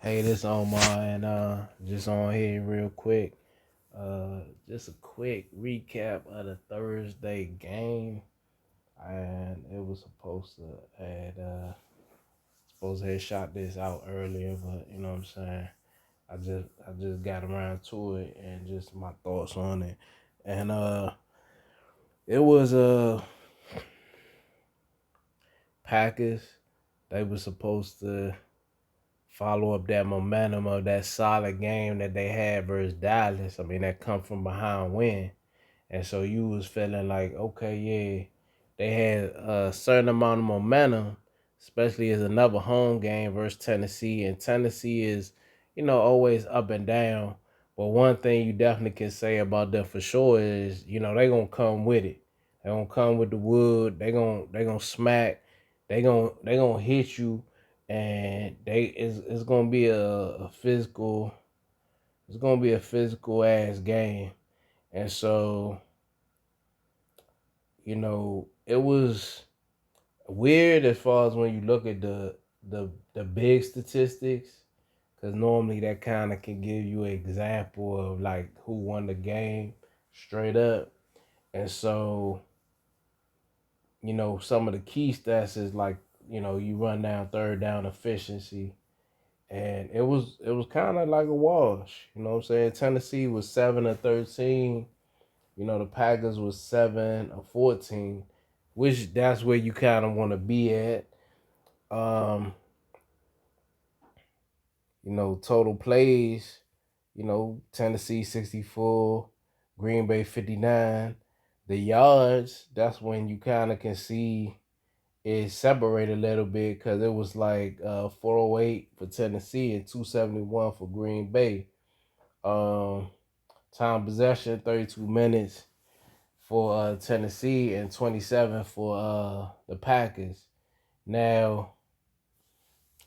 Hey, this Omar, and just on here real quick. Just a quick recap of the Thursday game, and it was supposed to have shot this out earlier, but you know what I'm saying. I just got around to it, and just my thoughts on it, and it was Packers. They were supposed to follow up that momentum of that solid game that they had versus Dallas. I mean, that come from behind win. And so you was feeling like, okay, yeah, they had a certain amount of momentum, especially as another home game versus Tennessee. And Tennessee is, always up and down. But one thing you definitely can say about them for sure is, they gonna come with it. They gonna come with the wood. They gonna smack. They gonna hit you, and it's gonna be a physical. It's gonna be a physical ass game, and so it was weird as far as when you look at the big statistics, because normally that kind of can give you an example of like who won the game straight up. And so, some of the key stats is like, you run down third down efficiency. And it was kind of like a wash. You know what I'm saying? Tennessee was 7 of 13. The Packers was 7 of 14, which that's where you kind of want to be at. Um, total plays, Tennessee 64, Green Bay 59. The yards, that's when you kind of can see it separate a little bit because it was like 408 for Tennessee and 271 for Green Bay. Um, Time possession 32 minutes for Tennessee and 27 for the Packers. Now,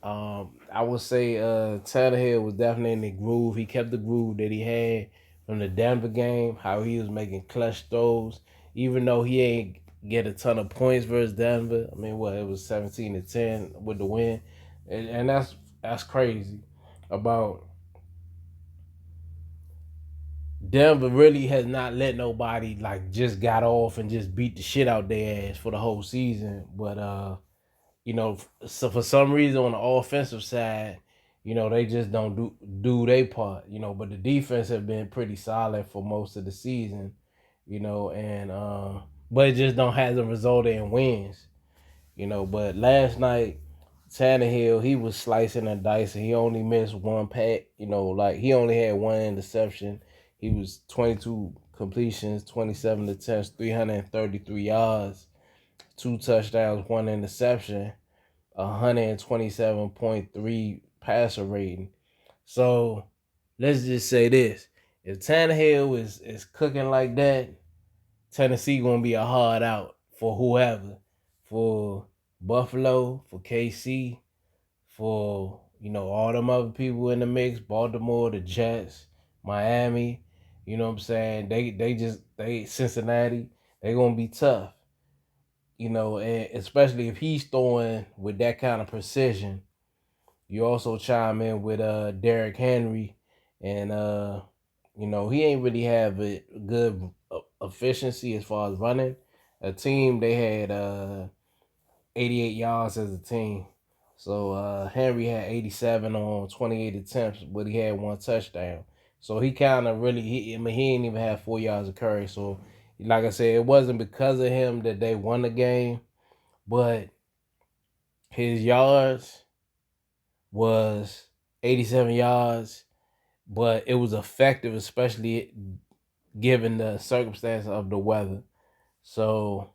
I would say Tannehill was definitely in the groove. He kept the groove that he had from the Denver game, how he was making clutch throws, even though he ain't get a ton of points versus Denver. I mean, it was 17-10 with the win, and that's crazy. About Denver really has not let nobody like just got off and just beat the shit out their ass for the whole season, but so for some reason on the offensive side, they just don't do their part, but the defense have been pretty solid for most of the season, and but it just don't hasn't resulted in wins, but last night Tannehill, he was slicing and dicing. He only missed one pack, like he only had one interception. He was 22 completions, 27 attempts, 333 yards, two touchdowns, one interception, 127.3 passer rating. So let's just say this: if Tannehill is cooking like that, Tennessee gonna be a hard out for whoever, for Buffalo, for KC, for all them other people in the mix, Baltimore, the Jets, Miami. You know what I'm saying? They Cincinnati. They gonna be tough. And especially if he's throwing with that kind of precision. You also chime in with Derrick Henry, and he ain't really have a good efficiency as far as running. A team they had 88 yards as a team. So Henry had 87 on 28 attempts, but he had one touchdown. So he kind of really, he ain't even have 4 yards of carry. So, like I said, it wasn't because of him that they won the game, but his yards was 87 yards, but it was effective, especially given the circumstance of the weather. So,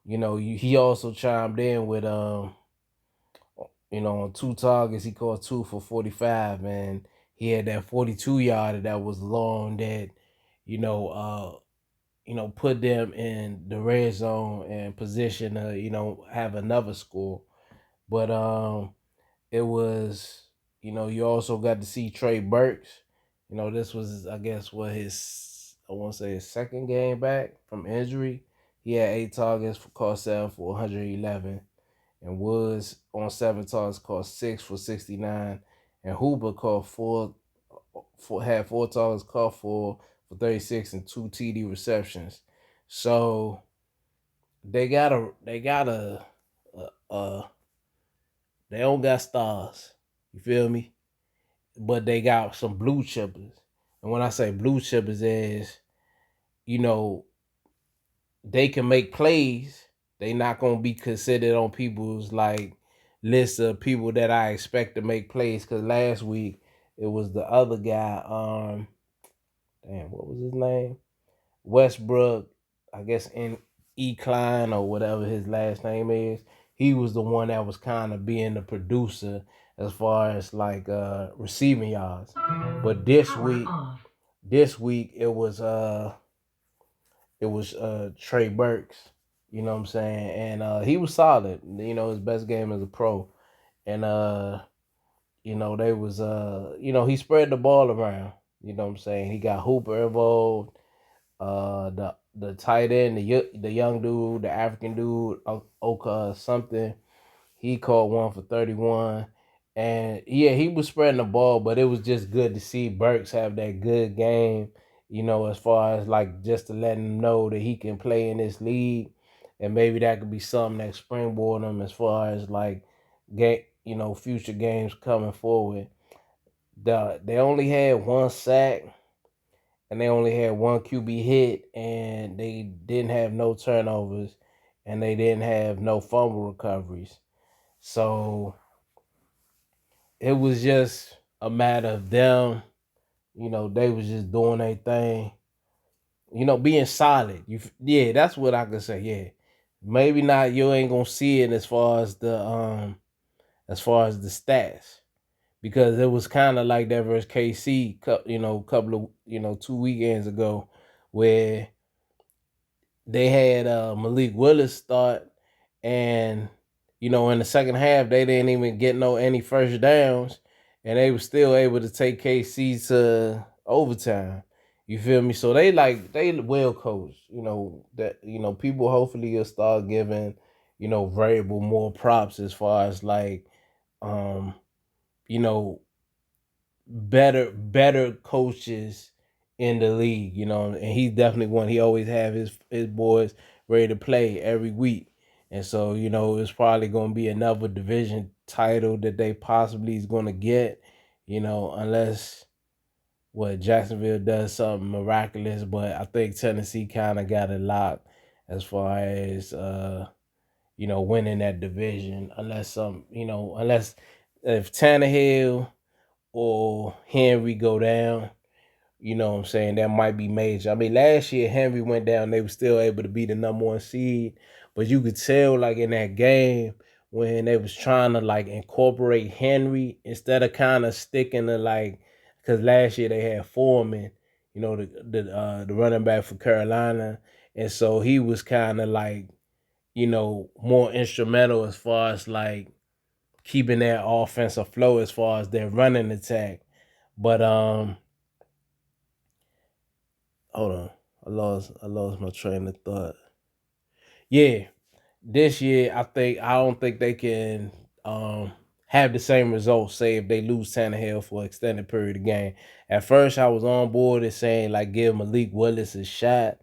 he also chimed in with on two targets, he caught two for 45, and he had that 42-yarder that was long that, you know, uh, put them in the red zone and position to, have another score. But it was, you also got to see Trey Burks. This was, I guess, I want to say his second game back from injury. He had 8 targets for caught 7 for 111, and Woods on 7 targets caught 6 for 69, and Hooper caught had 4 targets, caught for 36 and 2 TD receptions. So uh they don't got stars. You feel me? But they got some blue chippers. And when I say blue chippers is, you know, they can make plays. They not gonna be considered on people's like list of people that I expect to make plays. Cause last week it was the other guy, damn, what was his name? Westbrook, I guess in Klein or whatever his last name is. He was the one that was kind of being the producer as far as like receiving yards. But this week it was Trey Burks, you know what I'm saying? And he was solid, his best game as a pro. And they was he spread the ball around, you know what I'm saying? He got Hooper involved, the tight end, the young dude, the African dude, Oka something. He caught one for 31. And yeah, he was spreading the ball, but it was just good to see Burks have that good game, as far as like just to let him know that he can play in this league. And maybe that could be something that springboard him as far as like future games coming forward. They only had one sack and they only had one QB hit, and they didn't have no turnovers, and they didn't have no fumble recoveries. So it was just a matter of them. They was just doing their thing. Being solid. Yeah, that's what I could say. Yeah, maybe not. You ain't gonna see it as far as the stats, because it was kind of like that versus KC. Couple of 2 weekends ago, where they had Malik Willis start, and in the second half they didn't even get any first downs, and they were still able to take KC to overtime. You feel me? So they well coached. That people hopefully will start giving variable more props as far as like um you know better coaches in the league, and he's definitely one. He always have his boys ready to play every week. And so, it's probably gonna be another division title that they possibly is gonna get, unless what Jacksonville does something miraculous. But I think Tennessee kind of got it locked as far as winning that division, unless if Tannehill or Henry go down, you know what I'm saying, that might be major. I mean, last year Henry went down, they were still able to be the number one seed. But you could tell like in that game when they was trying to like incorporate Henry instead of kind of sticking to like, because last year they had Foreman, the running back for Carolina. And so he was kind of like, more instrumental as far as like keeping that offensive flow as far as their running attack. But hold on, I lost my train of thought. Yeah, this year I don't think they can have the same results. Say if they lose Tannehill for an extended period of game. At first, I was on board and saying like give Malik Willis a shot,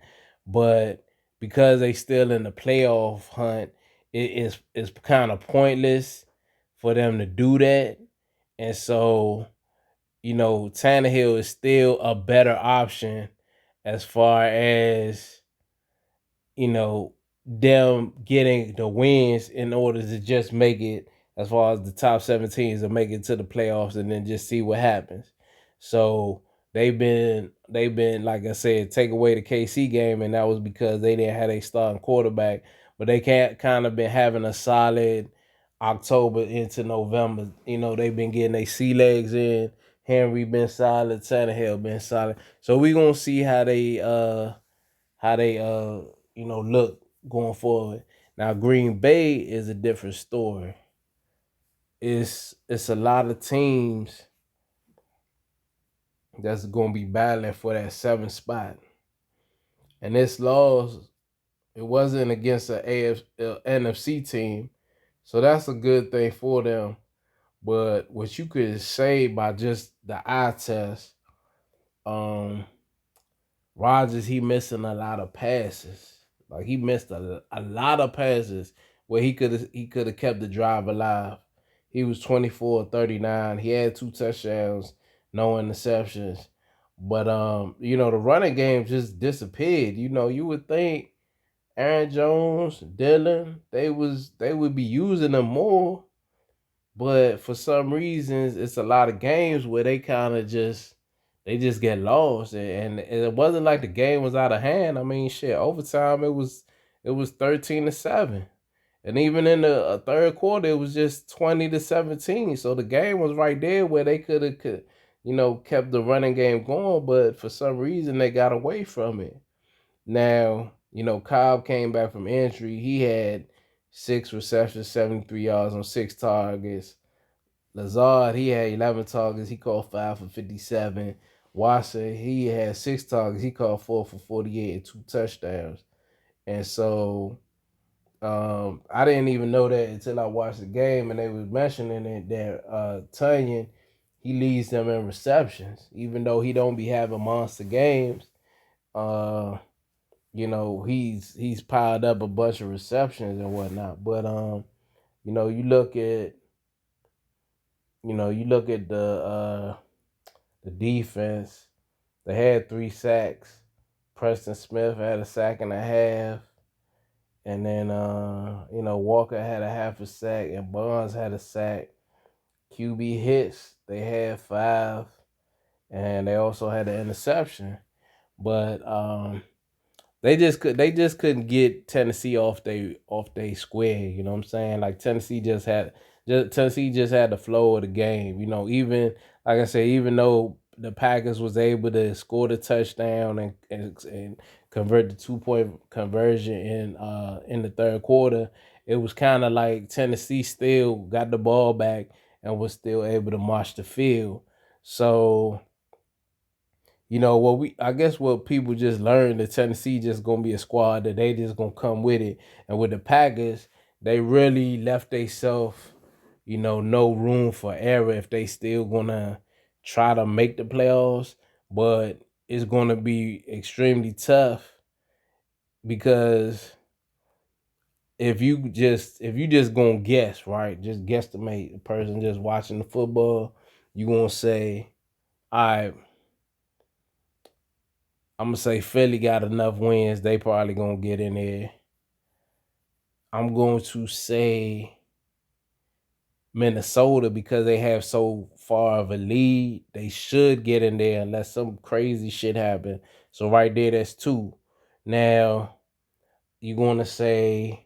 but because they still in the playoff hunt, it's kind of pointless for them to do that. And so Tannehill is still a better option as far as you know, them getting the wins in order to just make it as far as the top 17s to make it to the playoffs and then just see what happens. So they've been like I said, take away the KC game, and that was because they didn't have a starting quarterback. But they can't kind of been having a solid October into November. They've been getting their sea legs in. Henry been solid, Tannehill been solid. So we gonna see how they look going forward. Now Green Bay is a different story. It's a lot of teams that's gonna be battling for that 7th spot. And this loss, it wasn't against an NFC team. So that's a good thing for them. But what you could say by just the eye test, um, Rodgers, he missing a lot of passes. Like he missed a lot of passes where he could have kept the drive alive. He was 24-39. He had 2 touchdowns, no interceptions. But the running game just disappeared. You would think Aaron Jones, Dylan, they would be using them more. But for some reasons, it's a lot of games where they kind of just get lost, and it wasn't like the game was out of hand. I mean, shit, overtime it was 13-7, and even in the third quarter, it was just 20-17. So the game was right there where they could kept the running game going, but for some reason they got away from it. Now, Cobb came back from injury. He had 6 receptions, 73 yards on 6 targets. Lazard, he had 11 targets. He caught 5 for 57. Watson, he had 6 targets. He caught 4 for 48 and 2 touchdowns. And so I didn't even know that until I watched the game, and they was mentioning it that Tunyon, he leads them in receptions, even though he don't be having monster games. Uh, he's piled up a bunch of receptions and whatnot. But you look at the defense. They had 3 sacks. Preston Smith had a sack and a half. And then Walker had a half a sack and Bonds had a sack. QB hits, they had 5. And they also had an interception. But they just couldn't get Tennessee off they square. You know what I'm saying? Like Tennessee just had the flow of the game. Even like I said, even though the Packers was able to score the touchdown and convert the 2-point conversion in the third quarter, it was kind of like Tennessee still got the ball back and was still able to march the field. So what I guess what people just learned that Tennessee just gonna be a squad that they just gonna come with it. And with the Packers, they really left themselves, no room for error if they still gonna try to make the playoffs. But it's gonna be extremely tough because if you just gonna guess, right? Just guesstimate the person just watching the football, you gonna say, all right, I'm gonna say Philly got enough wins. They probably gonna get in there. I'm going to say Minnesota because they have so far of a lead. They should get in there unless some crazy shit happen. So right there, that's 2. Now you're gonna say,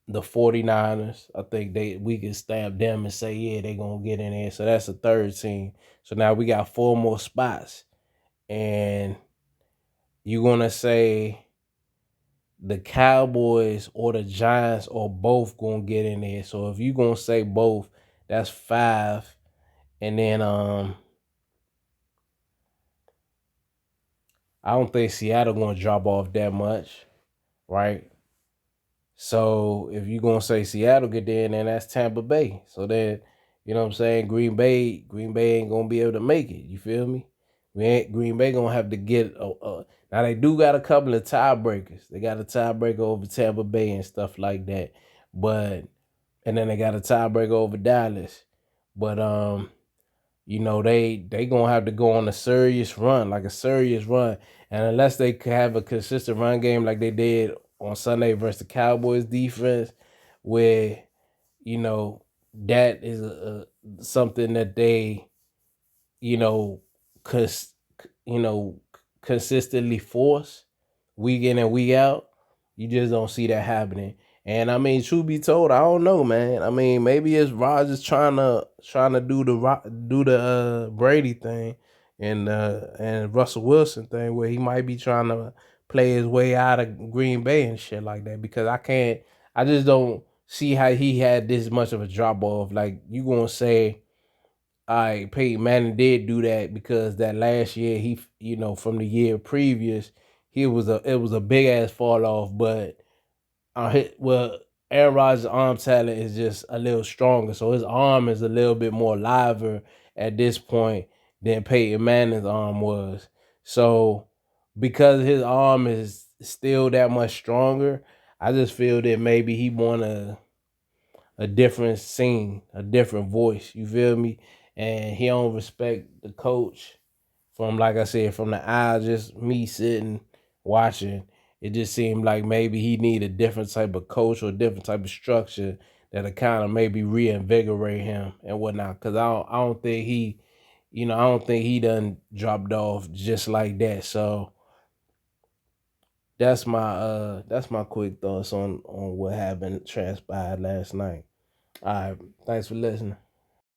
the 49ers. I think we can stamp them and say, yeah, they gonna get in there. So that's a third team. So now we got 4 more spots. And you're gonna say the Cowboys or the Giants or both gonna get in there. So if you gonna say both, that's 5. And then I don't think Seattle gonna drop off that much, right? So if you gonna say Seattle get there, then that's Tampa Bay. So then, you know what I'm saying? Green Bay ain't gonna be able to make it. You feel me? Green Bay gonna have to get now they do got a couple of tiebreakers. They got a tiebreaker over Tampa Bay and stuff like that. But and then they got a tiebreaker over Dallas. But they gonna have to go on a serious run, like a serious run. And unless they could have a consistent run game like they did on Sunday versus the Cowboys defense, where you know that is something that they you know cons- you know consistently force week in and week out, you just don't see that happening. And I mean, truth be told, I don't know, man. I mean, maybe it's Rodgers trying to do the Brady thing and Russell Wilson thing, where he might be trying to play his way out of Green Bay and shit like that. Because I just don't see how he had this much of a drop off. Like you gonna say, all right, Peyton Manning did do that because that last year from the year previous, it was a big ass fall off. But well, Aaron Rodgers' arm talent is just a little stronger, so his arm is a little bit more liver at this point than Peyton Manning's arm was. So because his arm is still that much stronger, I just feel that maybe he want a different scene, a different voice. You feel me? And he don't respect the coach from, like I said, from the aisle, just me sitting watching. It just seemed like maybe he need a different type of coach or a different type of structure that'll kind of maybe reinvigorate him and whatnot. Cause I don't think he, I don't think he done dropped off just like that. So that's my quick thoughts on what happened transpired last night. All right, thanks for listening.